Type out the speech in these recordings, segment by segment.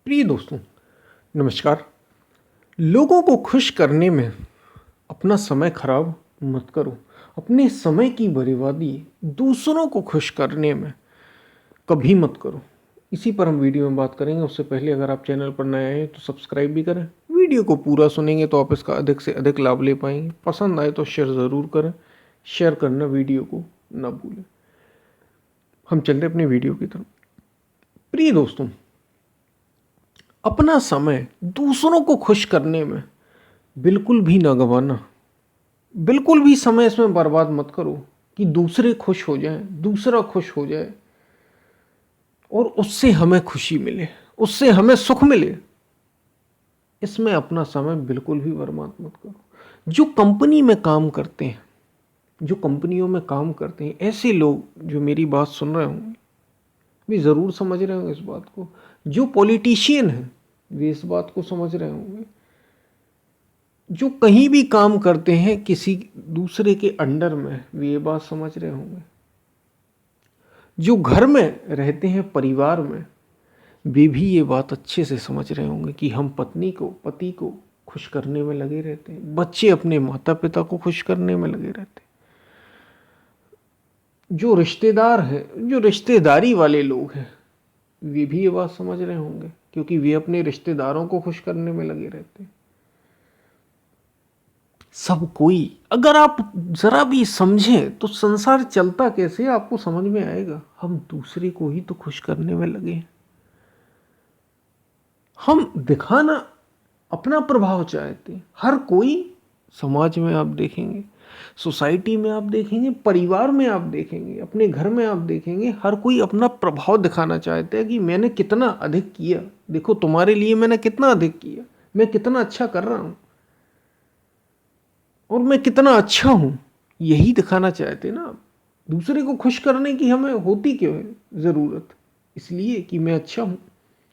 प्रिय दोस्तों, नमस्कार। लोगों को खुश करने में अपना समय खराब मत करो। अपने समय की बर्बादी दूसरों को खुश करने में कभी मत करो। इसी पर हम वीडियो में बात करेंगे। उससे पहले अगर आप चैनल पर नए आए तो सब्सक्राइब भी करें। वीडियो को पूरा सुनेंगे तो आप इसका अधिक से अधिक लाभ ले पाएंगे। पसंद आए तो शेयर ज़रूर करें। शेयर करना वीडियो को ना भूलें। हम चल रहे अपने वीडियो की तरफ। प्रिय दोस्तों, अपना समय दूसरों को खुश करने में बिल्कुल भी ना गंवाना। बिल्कुल भी समय इसमें बर्बाद मत करो कि दूसरे खुश हो जाएं, दूसरा खुश हो जाए और उससे हमें खुशी मिले, उससे हमें सुख मिले। इसमें अपना समय बिल्कुल भी बर्बाद मत करो। जो कंपनी में काम करते हैं, जो कंपनियों में काम करते हैं, ऐसे लोग जो मेरी बात सुन रहे होंगे वे ज़रूर समझ रहे होंगे इस बात को। जो पॉलिटिशियन हैं वे इस बात को समझ रहे होंगे। जो कहीं भी काम करते हैं किसी दूसरे के अंडर में, वे ये बात समझ रहे होंगे। जो घर में रहते हैं परिवार में, वे भी ये बात अच्छे से समझ रहे होंगे कि हम पति को खुश करने में लगे रहते हैं। बच्चे अपने माता पिता को खुश करने में लगे रहते हैं। जो रिश्तेदार हैं, जो रिश्तेदारी वाले लोग हैं, वे भी ये बात समझ रहे होंगे क्योंकि वे अपने रिश्तेदारों को खुश करने में लगे रहते हैं। सब कोई, अगर आप जरा भी समझें तो संसार चलता कैसे आपको समझ में आएगा। हम दूसरे को ही तो खुश करने में लगे हैं। हम दिखाना, अपना प्रभाव चाहते हैं। हर कोई समाज में आप देखेंगे, सोसाइटी में आप देखेंगे, परिवार में आप देखेंगे, अपने घर में आप देखेंगे, हर कोई अपना प्रभाव दिखाना चाहता है कि मैंने कितना अधिक किया, देखो तुम्हारे लिए मैंने कितना अधिक किया, मैं कितना अच्छा कर रहा हूं और मैं कितना अच्छा हूं। यही दिखाना चाहते ना आप। दूसरे को खुश करने की हमें होती क्यों है ज़रूरत? इसलिए कि मैं अच्छा हूं,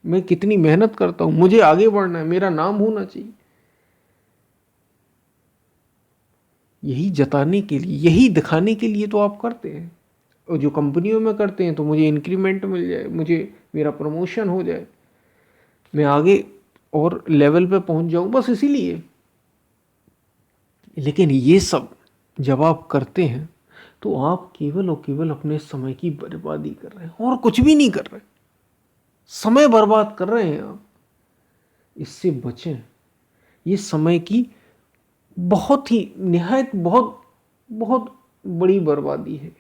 मैं कितनी मेहनत करता हूं, मुझे आगे बढ़ना है, मेरा नाम होना चाहिए। यही जताने के लिए, यही दिखाने के लिए तो आप करते हैं। और जो कंपनियों में करते हैं तो मुझे इंक्रीमेंट मिल जाए, मुझे मेरा प्रमोशन हो जाए, मैं आगे और लेवल पे पहुंच जाऊं, बस इसीलिए। लेकिन ये सब जब आप करते हैं तो आप केवल और केवल अपने समय की बर्बादी कर रहे हैं और कुछ भी नहीं कर रहे। समय बर्बाद कर रहे हैं आप। इससे बचें। ये समय की बहुत ही निहायत बहुत बहुत बड़ी बर्बादी है।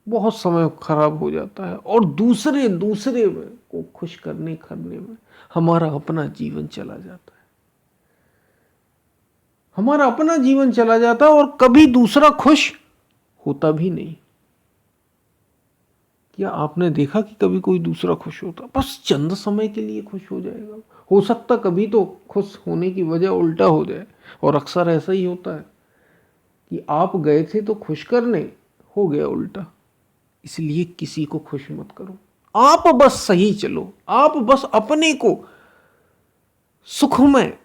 बहुत समय खराब हो जाता है और दूसरे दूसरे को खुश करने में हमारा अपना जीवन चला जाता है। हमारा अपना जीवन चला जाता है और कभी दूसरा खुश होता भी नहीं। क्या आपने देखा कि कभी कोई दूसरा खुश होता? बस चंद समय के लिए खुश हो जाएगा। हो सकता कभी तो खुश होने की वजह उल्टा हो जाए। और अक्सर ऐसा ही होता है कि आप गए थे तो खुश करने, हो गया उल्टा। इसलिए किसी को खुश मत करो। आप बस सही चलो। आप बस अपने को सुखमय,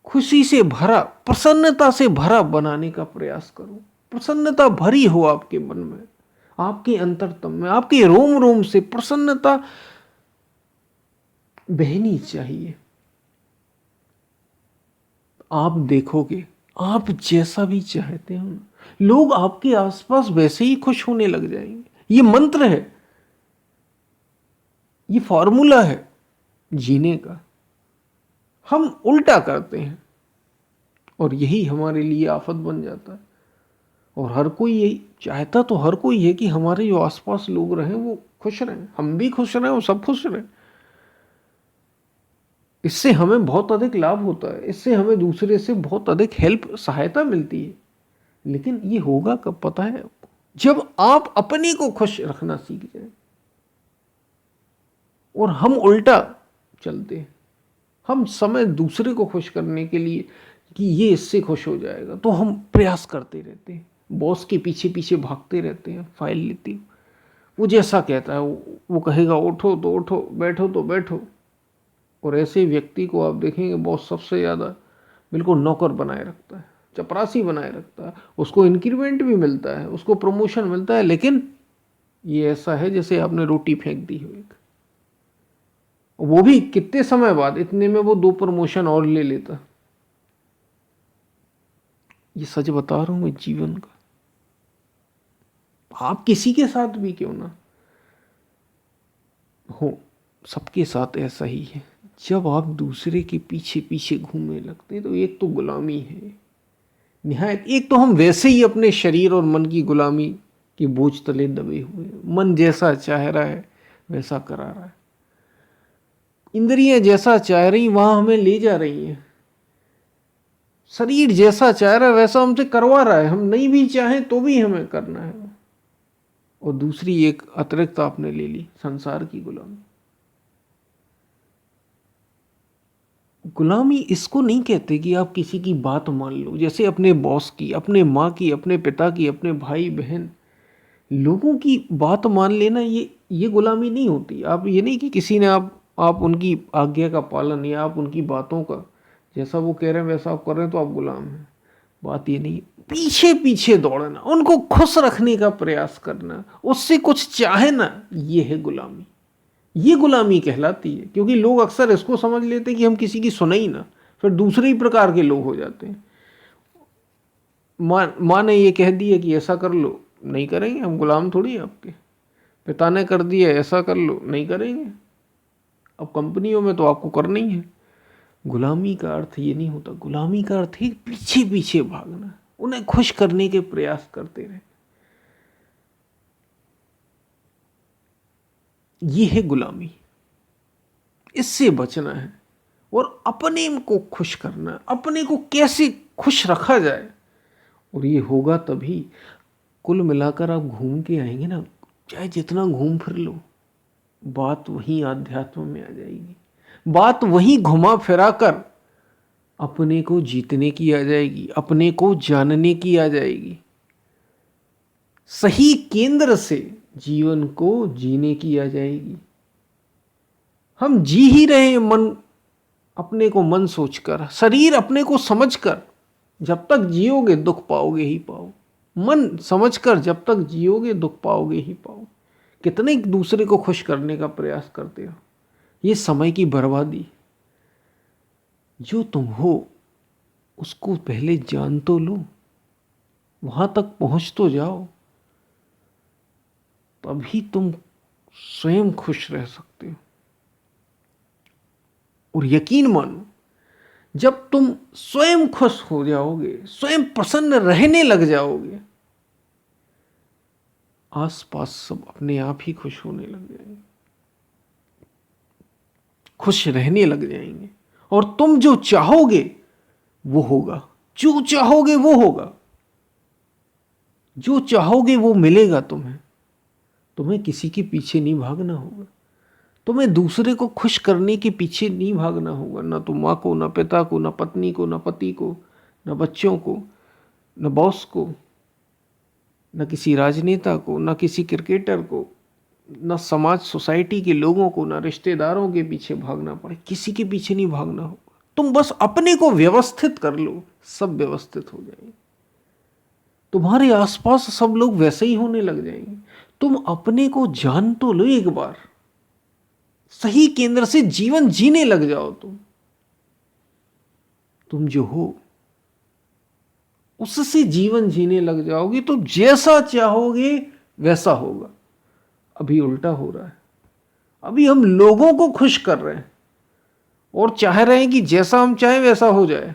खुशी से भरा, प्रसन्नता से भरा बनाने का प्रयास करो। प्रसन्नता भरी हो आपके मन में, आपके अंतरतम में, आपके रोम रोम से प्रसन्नता बहनी चाहिए। आप देखोगे, आप जैसा भी चाहते हो लोग आपके आसपास वैसे ही खुश होने लग जाएंगे। ये मंत्र है, ये फॉर्मूला है जीने का। हम उल्टा करते हैं और यही हमारे लिए आफत बन जाता है। और हर कोई यही चाहता तो हर कोई है कि हमारे जो आसपास लोग रहें वो खुश रहें, हम भी खुश रहें और सब खुश रहें। इससे हमें बहुत अधिक लाभ होता है। इससे हमें दूसरे से बहुत अधिक हेल्प, सहायता मिलती है। लेकिन ये होगा कब पता है आपको? जब आप अपने को खुश रखना सीख जाए। और हम उल्टा चलते हैं। हम समय दूसरे को खुश करने के लिए कि ये इससे खुश हो जाएगा तो हम प्रयास करते रहते हैं। बॉस के पीछे पीछे भागते रहते हैं। फाइल लेते, वो जैसा कहता है वो कहेगा उठो तो उठो, बैठो तो बैठो। और ऐसे व्यक्ति को आप देखेंगे बॉस सबसे ज़्यादा बिल्कुल नौकर बनाए रखता है, चपरासी बनाए रखता है। उसको इंक्रीमेंट भी मिलता है, उसको प्रमोशन मिलता है, लेकिन ये ऐसा है जैसे आपने रोटी फेंक दी हो एक, वो भी कितने समय बाद, इतने में वो 2 प्रमोशन और ले लेता। ये सच बता रहा हूं मैं जीवन का। आप किसी के साथ भी क्यों ना हो, सबके साथ ऐसा ही है। जब आप दूसरे के पीछे पीछे घूमने लगते हैं तो एक तो गुलामी है निहायत, एक तो हम वैसे ही अपने शरीर और मन की गुलामी के बोझ तले दबे हुए हैं। मन जैसा चाह रहा है वैसा करा रहा है, इंद्रियां जैसा चाह रही वहां हमें ले जा रही हैं, शरीर जैसा चाह रहा है वैसा हमसे करवा रहा है, हम नहीं भी चाहें तो भी हमें करना है। और दूसरी एक अतिरिक्त आपने ले ली, संसार की गुलामी। गुलामी इसको नहीं कहते कि आप किसी की बात मान लो, जैसे अपने बॉस की, अपने माँ की, अपने पिता की, अपने भाई बहन, लोगों की बात मान लेना, ये गुलामी नहीं होती। आप ये नहीं कि किसी ने आप उनकी आज्ञा का पालन या आप उनकी बातों का जैसा वो कह रहे हैं वैसा आप कर रहे हैं तो आप गुलाम हैं। बात ये नहीं, पीछे पीछे दौड़ना, उनको खुश रखने का प्रयास करना, उससे कुछ चाहे ना, ये है गुलामी। ये गुलामी कहलाती है, क्योंकि लोग अक्सर इसको समझ लेते हैं कि हम किसी की सुने ही ना, फिर दूसरे ही प्रकार के लोग हो जाते हैं। माँ ने ये कह दिया कि ऐसा कर लो, नहीं करेंगे, हम गुलाम थोड़ी आपके। पिता ने कर दिया ऐसा कर लो, नहीं करेंगे। अब कंपनियों में तो आपको करना ही है। गुलामी का अर्थ ये नहीं होता, गुलामी का अर्थ है पीछे पीछे भागना, उन्हें खुश करने के प्रयास करते रहे, ये है गुलामी। इससे बचना है और अपने को खुश करना है, अपने को कैसे खुश रखा जाए। और ये होगा तभी, कुल मिलाकर आप घूम के आएंगे ना, चाहे जितना घूम फिर लो, बात वहीं आध्यात्म में आ जाएगी, बात वहीं घुमा फिरा कर अपने को जीतने की आ जाएगी, अपने को जानने की आ जाएगी, सही केंद्र से जीवन को जीने की आ जाएगी। हम जी ही रहे हैं मन, अपने को मन सोचकर, शरीर अपने को समझकर। जब तक जियोगे दुख पाओगे ही पाओ, मन समझकर जब तक जियोगे दुख पाओगे ही पाओ। कितने दूसरे को खुश करने का प्रयास करते हो, ये समय की बर्बादी। जो तुम हो उसको पहले जान तो लो, वहां तक पहुंच तो जाओ, तभी तुम स्वयं खुश रह सकते हो। और यकीन मानो, जब तुम स्वयं खुश हो जाओगे, स्वयं प्रसन्न रहने लग जाओगे, आसपास सब अपने आप ही खुश होने लग जाएंगे, खुश रहने लग जाएंगे। और तुम जो चाहोगे वो होगा, जो चाहोगे वो होगा, जो चाहोगे वो मिलेगा तुम्हें। तुम्हें किसी के पीछे नहीं भागना होगा, तुम्हें दूसरे को खुश करने के पीछे नहीं भागना होगा, ना तो माँ को, ना पिता को, ना पत्नी को, ना पति को, ना बच्चों को, ना बॉस को, ना किसी राजनेता को, ना किसी क्रिकेटर को, ना समाज सोसाइटी के लोगों को, ना रिश्तेदारों के पीछे भागना पड़े, किसी के पीछे नहीं भागना होगा। तुम बस अपने को व्यवस्थित कर लो, सब व्यवस्थित हो जाएंगे, तुम्हारे आसपास सब लोग वैसे ही होने लग जाएंगे। तुम अपने को जान तो लो एक बार, सही केंद्र से जीवन जीने लग जाओ। तुम जो हो उससे जीवन जीने लग जाओगे तो जैसा चाहोगे वैसा होगा। अभी उल्टा हो रहा है, अभी हम लोगों को खुश कर रहे हैं और चाह रहे हैं कि जैसा हम चाहें वैसा हो जाए,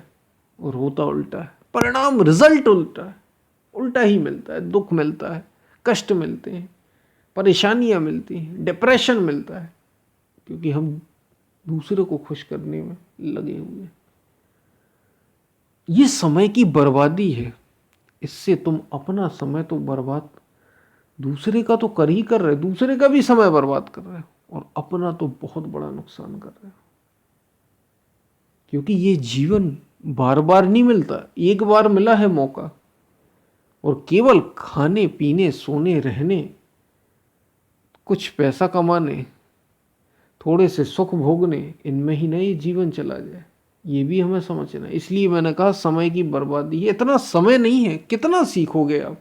और होता उल्टा है। परिणाम, रिजल्ट उल्टा है, उल्टा ही मिलता है। दुख मिलता है, कष्ट मिलते हैं, परेशानियां मिलती हैं, डिप्रेशन मिलता है, क्योंकि हम दूसरे को खुश करने में लगे हुए हैं। ये समय की बर्बादी है, इससे तुम अपना समय तो बर्बाद, दूसरे का तो कर ही कर रहे, दूसरे का भी समय बर्बाद कर रहे हो और अपना तो बहुत बड़ा नुकसान कर रहे हो। क्योंकि ये जीवन बार बार नहीं मिलता, एक बार मिला है मौका, और केवल खाने पीने, सोने, रहने, कुछ पैसा कमाने, थोड़े से सुख भोगने, इनमें ही नहीं जीवन चला जाए, ये भी हमें समझना है। इसलिए मैंने कहा समय की बर्बादी है। इतना समय नहीं है, कितना सीखोगे आप,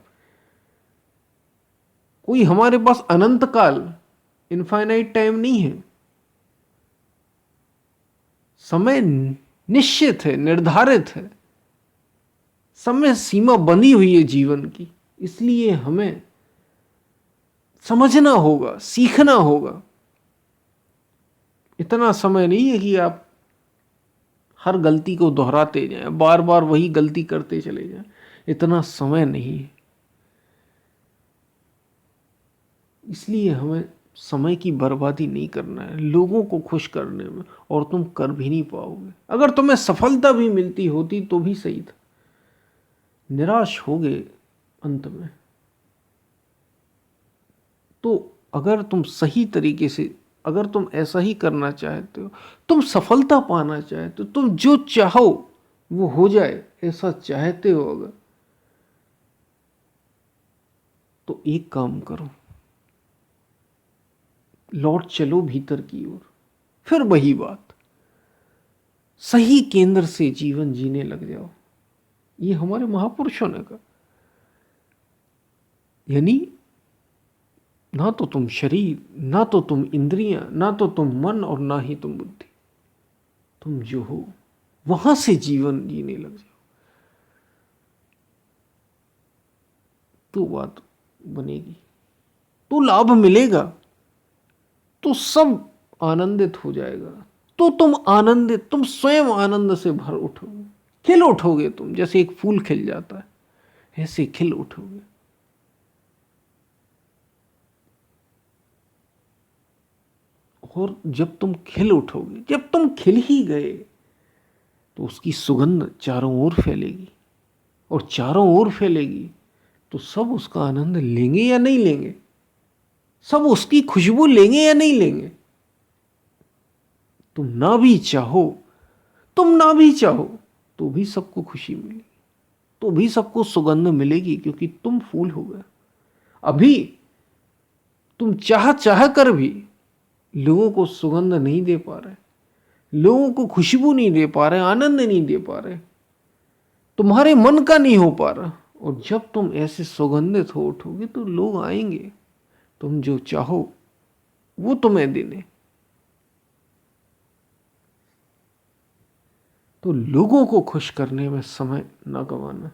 कोई हमारे पास अनंत काल, इनफाइनाइट टाइम नहीं है। समय निश्चित है, निर्धारित है। समय सीमा बंधी हुई है जीवन की। इसलिए हमें समझना होगा, सीखना होगा। इतना समय नहीं है कि आप हर गलती को दोहराते जाएं, बार बार वही गलती करते चले जाएं। इतना समय नहीं है। इसलिए हमें समय की बर्बादी नहीं करना है लोगों को खुश करने में, और तुम कर भी नहीं पाओगे। अगर तुम्हें सफलता भी मिलती होती तो भी सही था, निराश हो गए अंत में। तो अगर तुम सही तरीके से, अगर तुम ऐसा ही करना चाहते हो, तुम सफलता पाना चाहते हो, तुम जो चाहो वो हो जाए, ऐसा चाहते हो अगर, तो एक काम करो, लौट चलो भीतर की ओर। फिर वही बात, सही केंद्र से जीवन जीने लग जाओ। ये हमारे महापुरुषों ने कहा। यानी ना तो तुम शरीर, ना तो तुम इंद्रियां, ना तो तुम मन, और ना ही तुम बुद्धि। तुम जो हो वहां से जीवन जीने लग जाओ, तो बात बनेगी, तो लाभ मिलेगा, तो सब आनंदित हो जाएगा। तो तुम आनंदित, तुम स्वयं आनंद से भर उठोगे, खिल उठोगे। तुम जैसे एक फूल खिल जाता है, ऐसे खिल उठोगे। और जब तुम खिल उठोगे, जब तुम खिल ही गए, तो उसकी सुगंध चारों ओर फैलेगी, और चारों ओर फैलेगी तो सब उसका आनंद लेंगे या नहीं लेंगे, सब उसकी खुशबू लेंगे या नहीं लेंगे। तुम ना भी चाहो, तुम ना भी चाहो, तो भी सबको खुशी मिलेगी, तो भी सबको सुगंध मिलेगी, क्योंकि तुम फूल हो गए। अभी तुम चाह चाह कर भी लोगों को सुगंध नहीं दे पा रहे, लोगों को खुशबू नहीं दे पा रहे, आनंद नहीं दे पा रहे, तुम्हारे मन का नहीं हो पा रहा। और जब तुम ऐसे सुगंधित हो उठोगे तो लोग आएंगे, तुम जो चाहो वो तुम्हें देने। तो लोगों को खुश करने में समय ना गंवाना,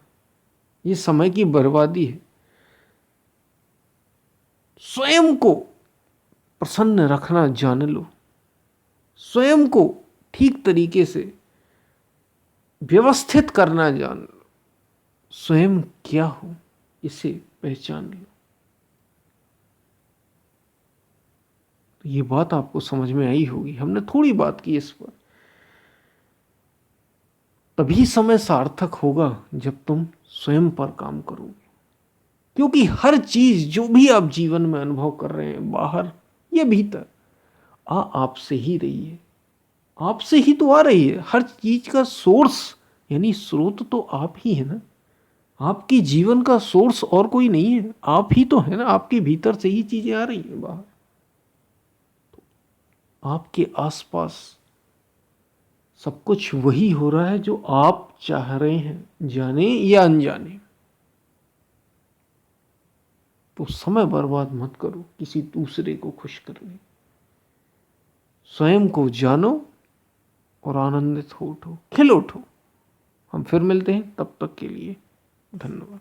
ये समय की बर्बादी है। स्वयं को प्रसन्न रखना जान लो, स्वयं को ठीक तरीके से व्यवस्थित करना जान लो, स्वयं क्या हो इसे पहचान लो। तो ये बात आपको समझ में आई होगी। हमने थोड़ी बात की इस पर। तभी समय सार्थक होगा जब तुम स्वयं पर काम करोगे, क्योंकि हर चीज जो भी आप जीवन में अनुभव कर रहे हैं, बाहर या भीतर, आपसे ही रही है, आपसे ही तो आ रही है। हर चीज का सोर्स यानी स्रोत तो आप ही है ना। आपकी जीवन का सोर्स और कोई नहीं है, आप ही तो है ना। आपके भीतर से ही चीजें आ रही हैं बाहर। आपके आसपास सब कुछ वही हो रहा है जो आप चाह रहे हैं, जाने या अनजाने। तो समय बर्बाद मत करो किसी दूसरे को खुश करने। स्वयं को जानो और आनंदित हो उठो, खिल उठो। हम फिर मिलते हैं, तब तक के लिए धन्यवाद।